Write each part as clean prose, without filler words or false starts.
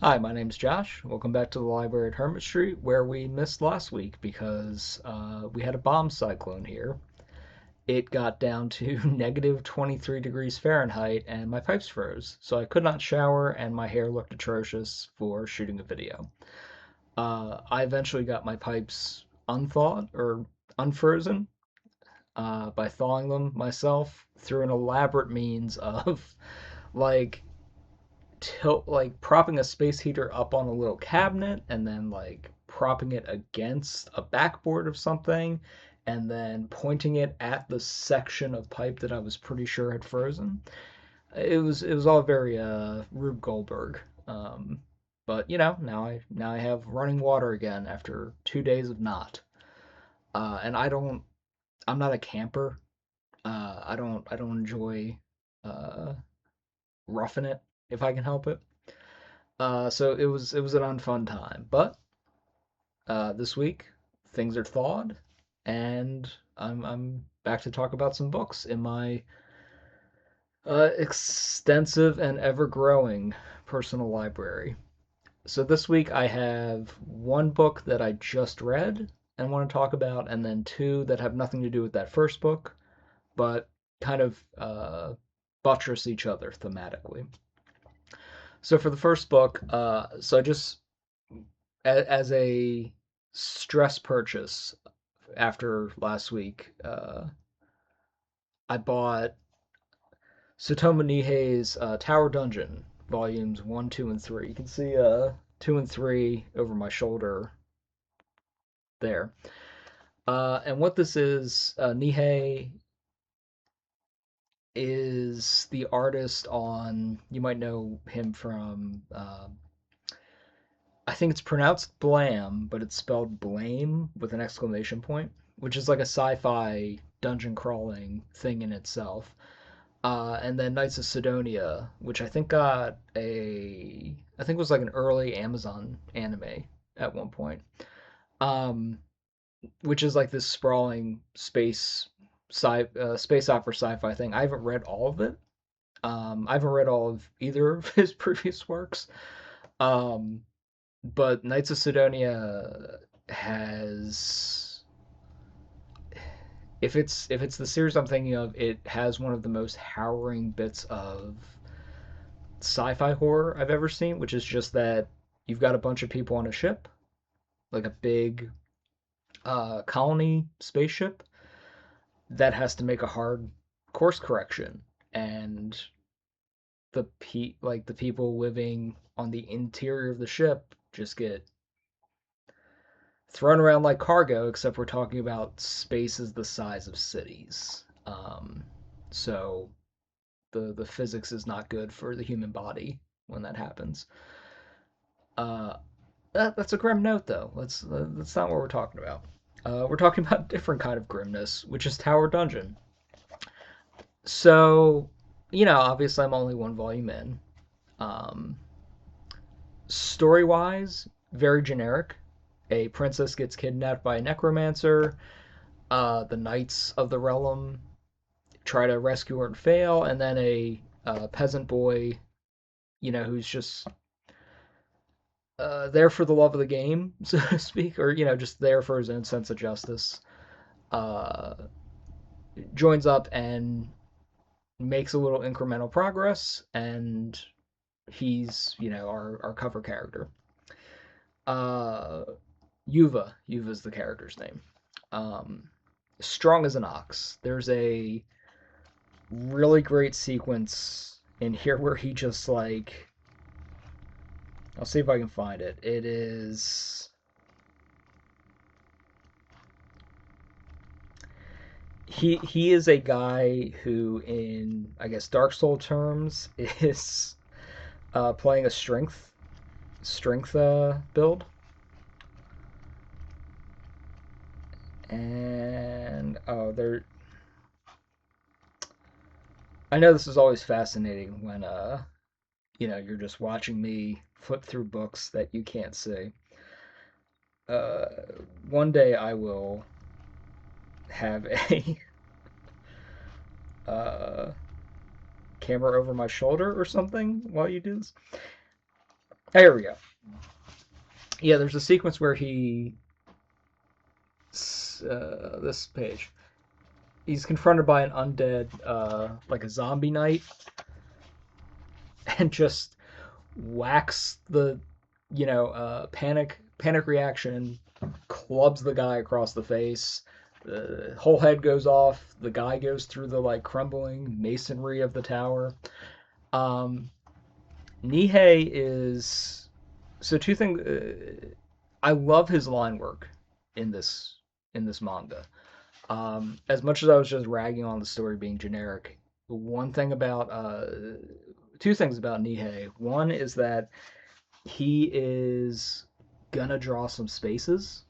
Hi, my name's Josh. Welcome back to the library at Hermit Street, where we missed last week because we had a bomb cyclone here. It got down to negative 23 degrees Fahrenheit, and my pipes froze, so I could not shower, and my hair looked atrocious for shooting a video. I eventually got my pipes unthawed or unfrozen by thawing them myself through an elaborate means of like propping a space heater up on a little cabinet and then like propping it against a backboard of something and then pointing it at the section of pipe that I was pretty sure had frozen. It was all very Rube Goldberg. But now I have running water again after 2 days of not. And I'm not a camper. I don't enjoy uh, roughing it if I can help it. So it was an unfun time. But this week things are thawed, and I'm back to talk about some books in my extensive and ever growing personal library. So this week I have one book that I just read and want to talk about, and then two that have nothing to do with that first book, but kind of buttress each other thematically. So for the first book, so I just as a stress purchase after last week, I bought Satomu Nihei's Tower Dungeon volumes 1, 2, and 3. You can see 2 and 3 over my shoulder there. And what this is, Nihei is the artist on. You might know him from. I think it's pronounced Blam, but it's spelled Blame with an exclamation point, which is like a sci-fi dungeon crawling thing in itself. And then Knights of Sidonia, which I think was like an early Amazon anime at one point. Um, which is like this sprawling space opera sci-fi thing. I haven't read all of it. I haven't read all of either of his previous works. Um, but Knights of Sidonia has if it's the series I'm thinking of, it has one of the most harrowing bits of sci-fi horror I've ever seen, which is just that you've got a bunch of people on a ship, like a big colony spaceship that has to make a hard course correction, and the people living on the interior of the ship just get thrown around like cargo, except we're talking about spaces the size of cities. So the physics is not good for the human body when that happens. Uh, that's a grim note, though. That's not what we're talking about. We're talking about a different kind of grimness, which is Tower Dungeon. So, obviously, I'm only one volume in. Um, Story wise, very generic. A princess gets kidnapped by a necromancer. The knights of the realm try to rescue her and fail, and then a peasant boy, who's just there for the love of the game, so to speak, or just there for his own sense of justice, uh, joins up and makes a little incremental progress, and he's our cover character. Uh, Yuva's the character's name. Um, Strong as an ox. There's a really great sequence in here where he just like I'll see if I can find it. It is he is a guy who, in I guess Dark Soul terms, is playing a strength build, and there. I know this is always fascinating when you're just watching me flip through books that you can't see. Uh, One day I will have a uh, camera over my shoulder or something while you do this. There we go. Yeah, there's a sequence where this page, he's confronted by an undead, like a zombie knight, and just whacks the, panic reaction, clubs the guy across the face. The whole head goes off. The guy goes through the like crumbling masonry of the tower. Um, Nihei is so two things. I love his line work in this manga. As much as I was just ragging on the story being generic, one thing about two things about Nihei. One is that he is gonna draw some spaces,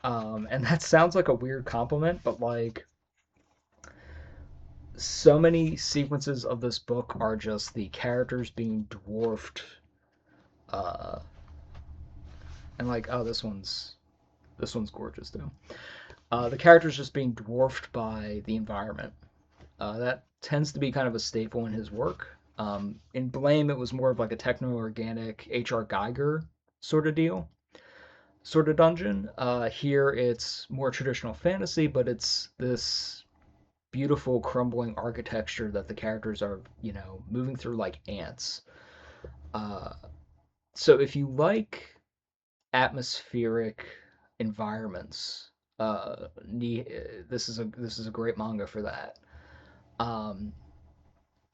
and that sounds like a weird compliment, but like so many sequences of this book are just the characters being dwarfed, uh, and like, oh, this one's gorgeous too. The characters just being dwarfed by the environment. That tends to be kind of a staple in his work. In Blame, it was more of like a techno-organic H.R. Geiger sort of deal, sort of dungeon. Here, it's more traditional fantasy, but it's this beautiful crumbling architecture that the characters are, moving through like ants. Uh, so if you like atmospheric environments, this is a great manga for that. Um,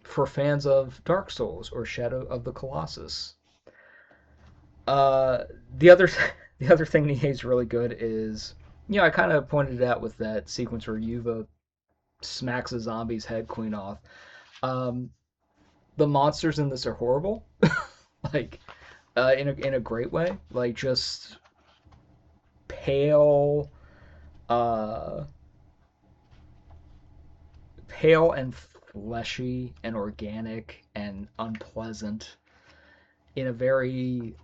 for fans of Dark Souls or Shadow of the Colossus. Uh, the other the other thing Nihei's really good is, I kind of pointed it out with that sequence where Yuva smacks a zombie's head clean off. Um, the monsters in this are horrible, like in a great way, like just pale, uh, pale and fleshy and organic and unpleasant in a very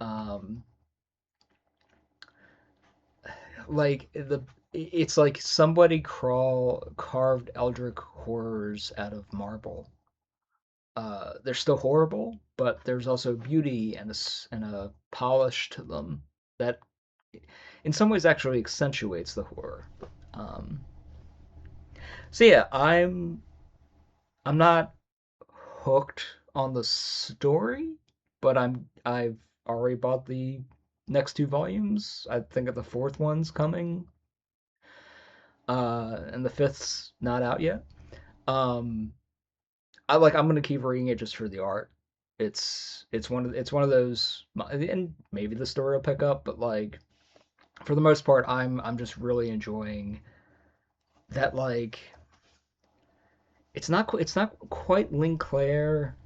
like the it's like somebody carved eldritch horrors out of marble. They're still horrible, but there's also beauty and a polish to them that in some ways actually accentuates the horror. um, so yeah, I'm not hooked on the story, but I've already bought the next two volumes. I think the fourth one's coming, and the fifth's not out yet. Um, I'm gonna keep reading it just for the art. It's one of those, and maybe the story will pick up, but like for the most part, I'm just really enjoying that. Like it's not quite Linclair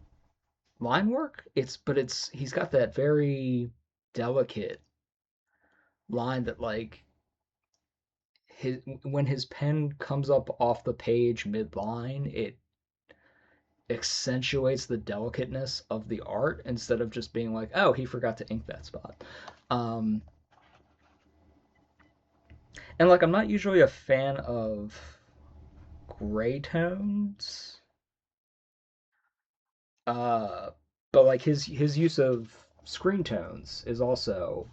line work. But he's got that very delicate line that like his when his pen comes up off the page mid line, it accentuates the delicateness of the art instead of just being like, oh, he forgot to ink that spot. Um, and like, I'm not usually a fan of gray tones, uh, but like his use of screen tones is also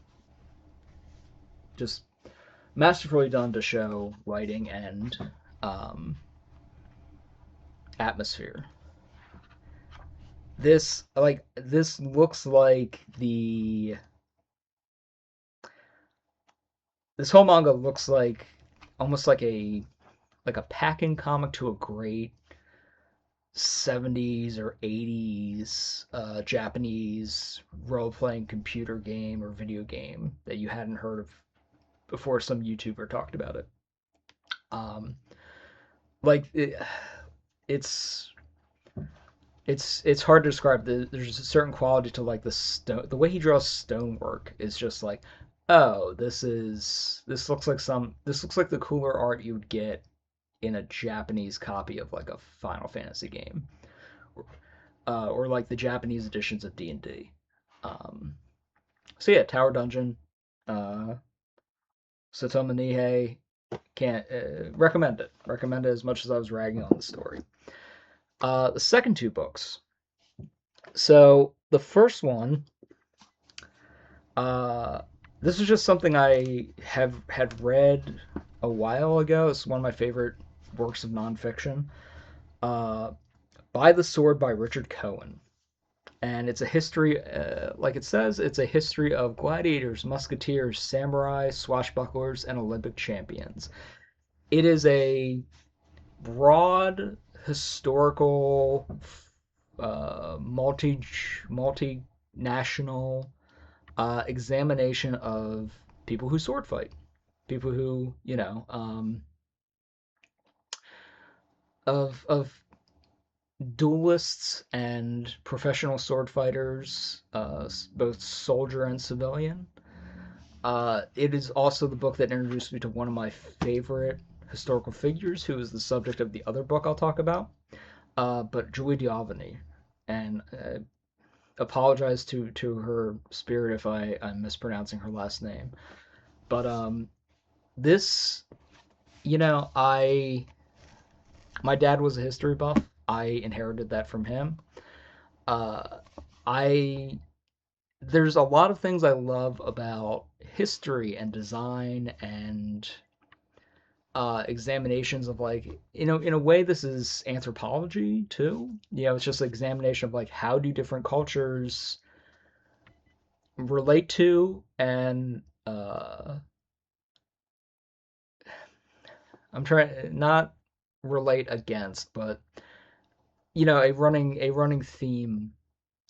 just masterfully done to show lighting and um, atmosphere. This looks like the this whole manga looks like almost like a packing comic to a great 70s or 80s Japanese role playing computer game or video game that you hadn't heard of before some YouTuber talked about it. Um, like it's it's hard to describe. There's a certain quality to like the way he draws stonework is just like, oh, this looks like the cooler art you would get in a Japanese copy of like a Final Fantasy game, or like the Japanese editions of D&D. Um, so yeah, Tower Dungeon, uh, Satomu Nihei, can't recommend it. Recommend it as much as I was ragging on the story. The second two books. So the first one Uh, this is just something I have had read a while ago. It's one of my favorite works of nonfiction. Uh, By the Sword by Richard Cohen. And it's a history, like it says, it's a history of gladiators, musketeers, samurai, swashbucklers, and Olympic champions. It is a broad historical, multinational examination of people who sword fight, people who of duelists and professional sword fighters, both soldier and civilian. It is also the book that introduced me to one of my favorite historical figures, who is the subject of the other book I'll talk about, but Julie D'Aubigny. And apologize to her spirit if I'm mispronouncing her last name. But this, I my dad was a history buff. I inherited that from him. Uh, I There's a lot of things I love about history and design and examinations of, like, in a way this is anthropology too. It's just an examination of, like, how do different cultures relate to and I'm trying not relate against, but a running theme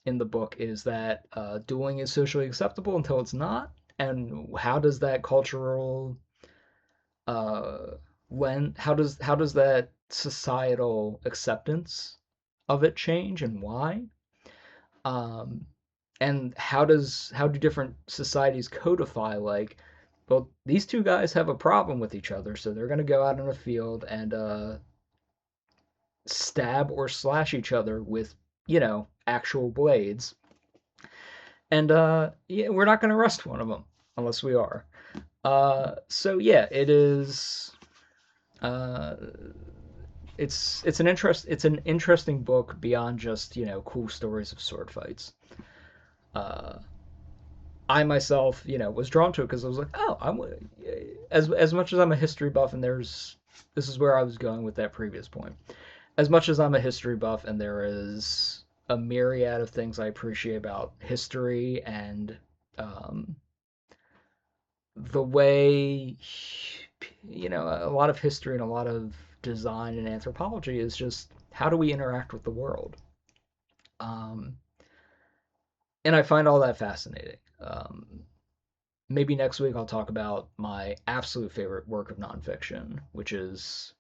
in the book is that dueling is socially acceptable until it's not, and how does that cultural uh, how does that societal acceptance of it change, and why? Um, and how do different societies codify, like, well, these two guys have a problem with each other, so they're gonna go out in a field and stab or slash each other with actual blades, and yeah, we're not gonna arrest one of them unless we are. So yeah, it is. Uh, it's an interesting book beyond just cool stories of sword fights. Uh, I myself, was drawn to it because I was like, oh, as much as I'm a history buff, and this is where I was going with that previous point. As much as I'm a history buff, and there is a myriad of things I appreciate about history and um, the way a lot of history and a lot of design and anthropology is just how do we interact with the world. um, and I find all that fascinating. Maybe next week I'll talk about my absolute favorite work of nonfiction, which is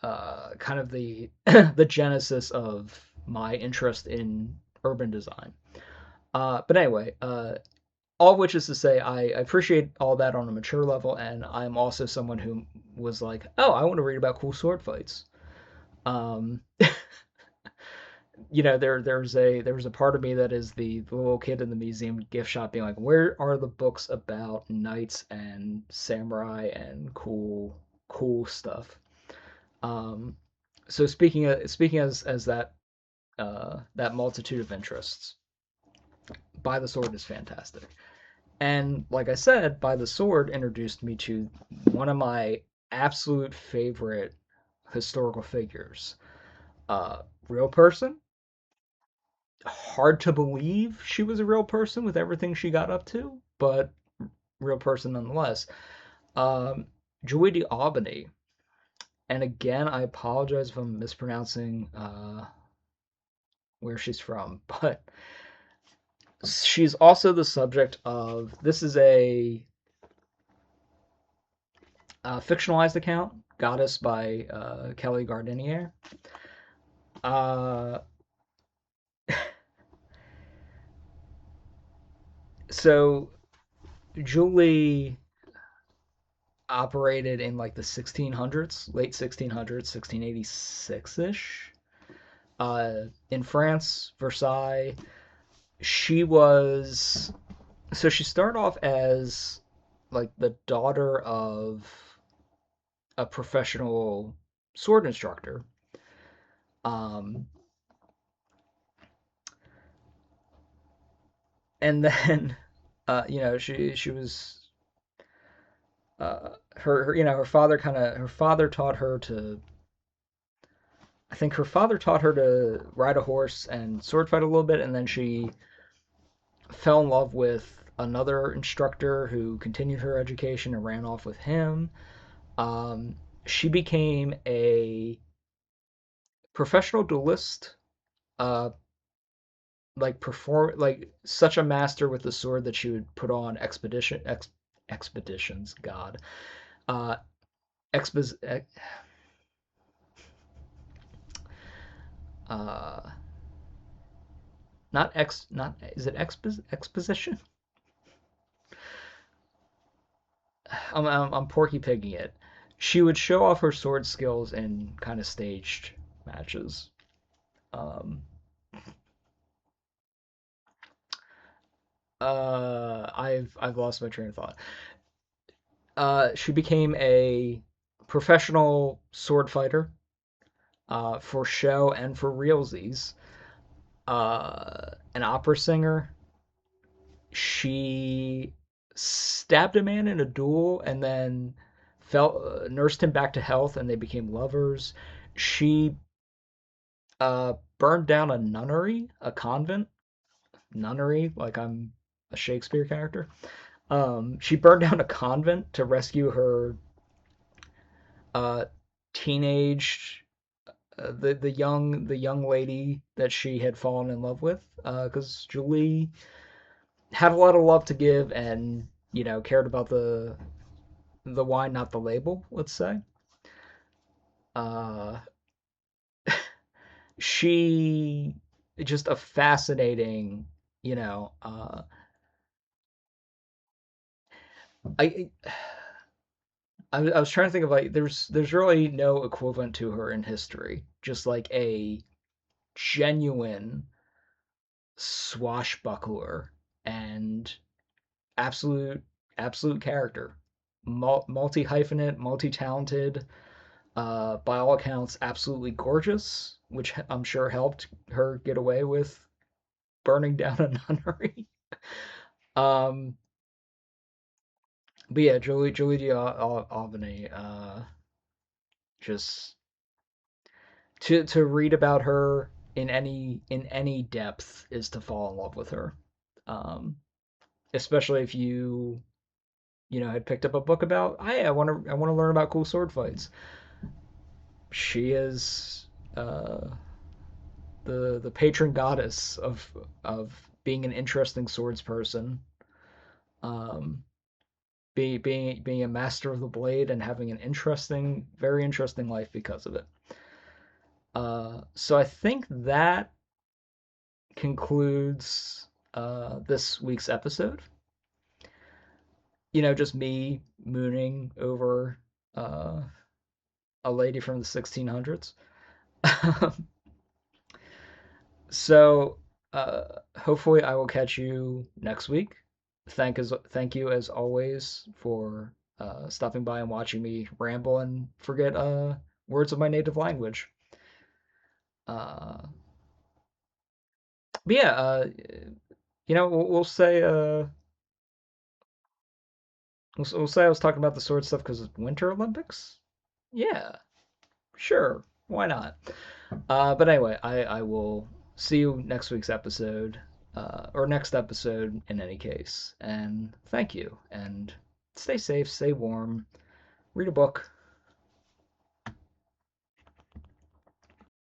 kind of the the genesis of my interest in urban design. But anyway, all of which is to say, I appreciate all that on a mature level, and I'm also someone who was like, oh, I want to read about cool sword fights. Um, there was a part of me that is the little kid in the museum gift shop being like, where are the books about knights and samurai and cool stuff? Um, so speaking as that multitude of interests, By the Sword is fantastic. And like I said, By the Sword introduced me to one of my absolute favorite historical figures. Real person. Hard to believe she was a real person with everything she got up to, but real person nonetheless. Um, Joy Albany. And again, I apologize if I'm mispronouncing where she's from, but she's also the subject of, this is a fictionalized account, Goddess by Kelly Gardinier. Uh, so Julie operated in like the 1600s, late 1600s, 1686-ish, in France, Versailles. She was so she started off as like the daughter of a professional sword instructor. Um, and then she was her father her father taught her to I think her father taught her to ride a horse and sword fight a little bit, and then she fell in love with another instructor who continued her education and ran off with him. She became a professional duelist, uh, like such a master with the sword that she would put on expeditions. God, uh, expos, uh, not is it exposition? I'm porky pigging it. She would show off her sword skills in kind of staged matches. Um, I've lost my train of thought. She became a professional sword fighter for show and for realsies. An opera singer. She stabbed a man in a duel and then nursed him back to health, and they became lovers. She burned down a nunnery, a convent nunnery, like I'm a Shakespeare character. She burned down a convent to rescue her uh, teenage the young lady that she had fallen in love with, because Julie had a lot of love to give and cared about the wine, not the label. Let's say. Uh, she just a fascinating, you know. I I was trying to think of like there's really no equivalent to her in history. Just like a genuine swashbuckler and absolute absolute character. Multi hyphenate, multi talented. By all accounts, absolutely gorgeous, which I'm sure helped her get away with burning down a nunnery. Um, but yeah, Julie Albany, just to read about her in any depth is to fall in love with her. Um, Especially if you had picked up a book about I want to learn about cool sword fights. She is the patron goddess of being an interesting swords person. Um, being a master of the blade and having an interesting, very interesting life because of it. So I think that concludes this week's episode. Just me mooning over uh, a lady from the 1600s. So hopefully I will catch you next week. Thank you as always for stopping by and watching me ramble and forget words of my native language. Uh, but yeah, we'll say we'll say I was talking about the sword stuff because it's Winter Olympics. Yeah, sure, why not? But anyway, I will see you next week's episode, or next episode in any case. And thank you. And stay safe, stay warm, read a book.